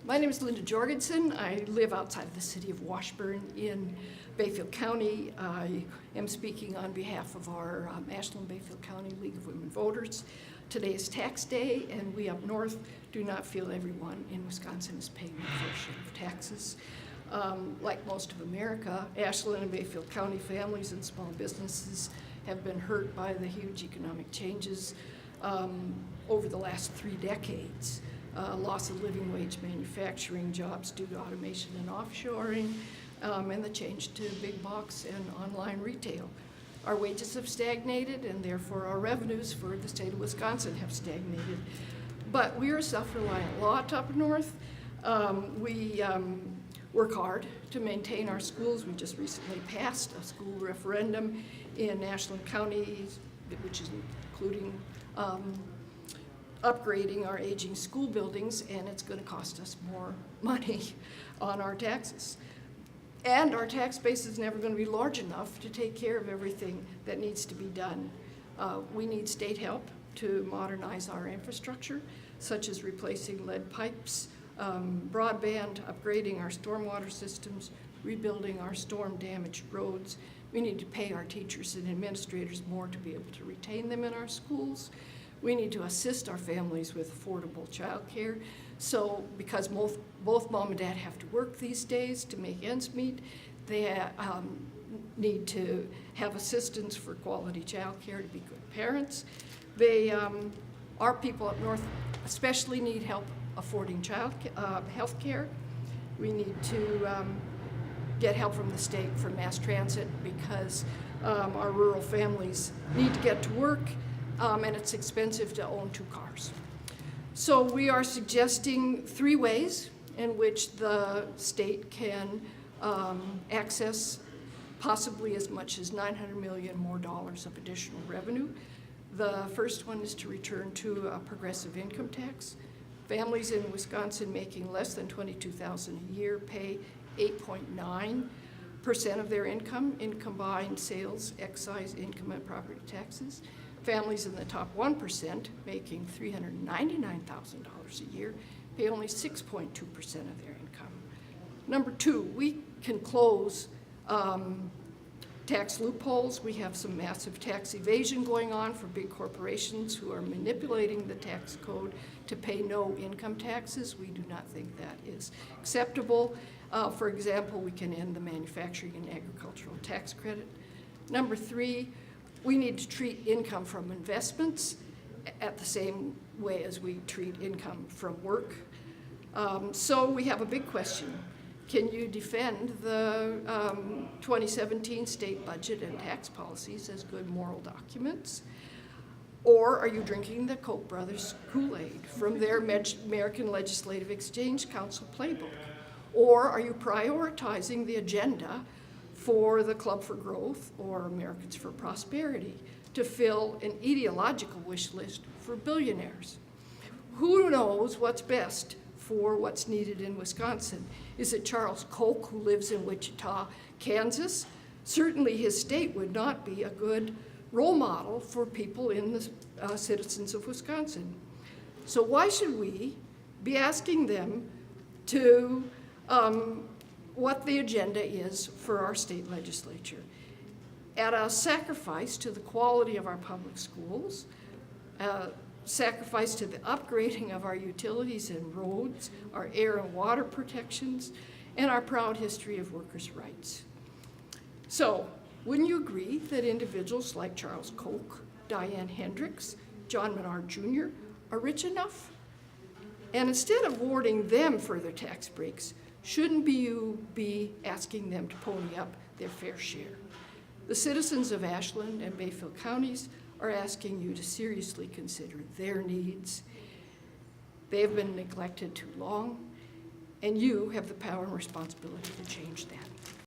My name is Linda Jorgensen. I live outside of the city of Washburn in Bayfield County. I am speaking on behalf of our Ashland-Bayfield County League of Women Voters. Today is tax day, and we up north do not feel everyone in Wisconsin is paying their fair share of taxes. Like most of America, Ashland and Bayfield County families and small businesses have been hurt by the huge economic changes over the last 3 decades. Loss of living wage manufacturing jobs due to automation and offshoring, and the change to big box and online retail. Our wages have stagnated, and therefore our revenues for the state of Wisconsin have stagnated. But we are a self-reliant lot up north. We work hard to maintain our schools. We just recently passed a school referendum in Ashland County, which is including upgrading our aging school buildings, and it's going to cost us more money on our taxes. And our tax base is never going to be large enough to take care of everything that needs to be done. We need state help to modernize our infrastructure, such as replacing lead pipes, broadband, upgrading our stormwater systems, rebuilding our storm-damaged roads. We need to pay our teachers and administrators more to be able to retain them in our schools. We need to assist our families with affordable child care. So because both mom and dad have to work these days to make ends meet, they need to have assistance for quality child care to be good parents. Our people up north especially need help affording health care. We need to get help from the state for mass transit because our rural families need to get to work, and it's expensive to own 2 cars. So we are suggesting 3 ways in which the state can access possibly as much as $900 million more of additional revenue. The first one is to return to a progressive income tax. Families in Wisconsin making less than $22,000 a year pay 8.9% of their income in combined sales, excise, income, and property taxes. Families in the top 1% making $399,000 a year pay only 6.2% of their income. Number 2, we can close tax loopholes. We have some massive tax evasion going on for big corporations who are manipulating the tax code to pay no income taxes. We do not think that is acceptable. For example, we can end the manufacturing and agricultural tax credit. Number 3, we need to treat income from investments at the same way as we treat income from work. So we have a big question. Can you defend the 2017 state budget and tax policies as good moral documents? Or are you drinking the Koch brothers' Kool-Aid from their American Legislative Exchange Council playbook? Or are you prioritizing the agenda for the Club for Growth or Americans for Prosperity to fill an ideological wish list for billionaires? Who knows what's best for what's needed in Wisconsin? Is it Charles Koch, who lives in Wichita, Kansas? Certainly his state would not be a good role model for people in the citizens of Wisconsin. So why should we be asking them to what the agenda is for our state legislature at a sacrifice to the quality of our public schools, sacrifice to the upgrading of our utilities and roads, our air and water protections, and our proud history of workers' rights? So, wouldn't you agree that individuals like Charles Koch, Diane Hendricks, John Menard Jr. are rich enough? And instead of awarding them further tax breaks, shouldn't you be asking them to pony up their fair share? The citizens of Ashland and Bayfield counties are asking you to seriously consider their needs. They have been neglected too long, and you have the power and responsibility to change that.